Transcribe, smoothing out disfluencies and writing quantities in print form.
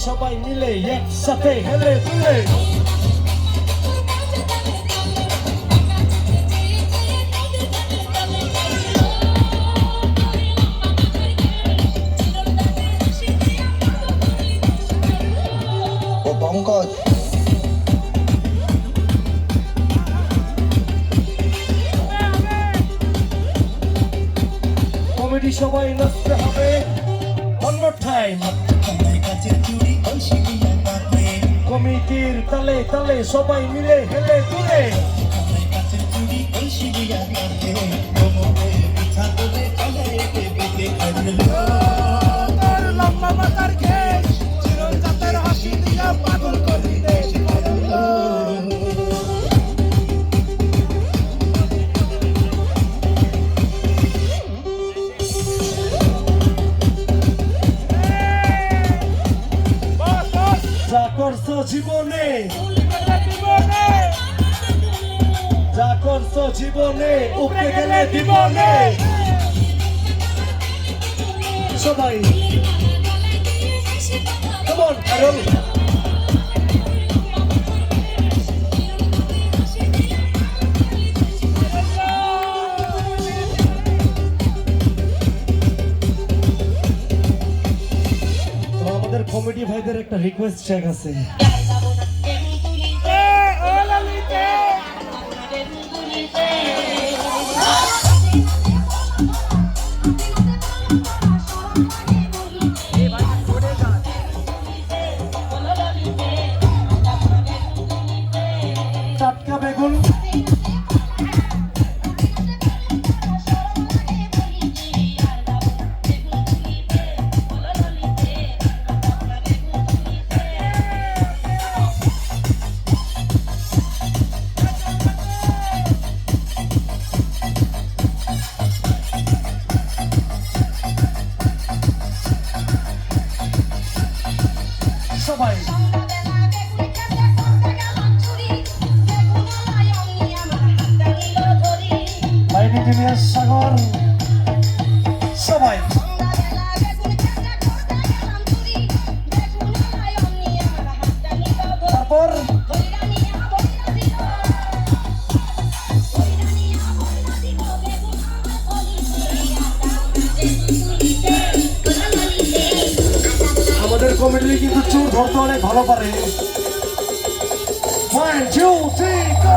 সবাই মিলে একসাথে হেলে দুলে পঙ্কজ কমেডি সবাই নাচতে হবে one more time কমিটির তালে তালে সবাই মিলে হেলে দুলে লম্বা মাথার ঘেস চিরন জাতের হাসি দিয়া পাগল করে দেশ যা করছো জীবনে যা করছো জীবনে উপরে গেলে জীবনে সবাই come on Carol আমাদের কমেডি ভাইদের একটা রিকোয়েস্ট চেক আছে টাটকা বেগুন সবাই ইঞ্জিনিয়ার সাগর সবাই তারপর আমাদের কমেডি কিন্তু চুর ধরতে অনেক ভালো পারে 1 2 3 go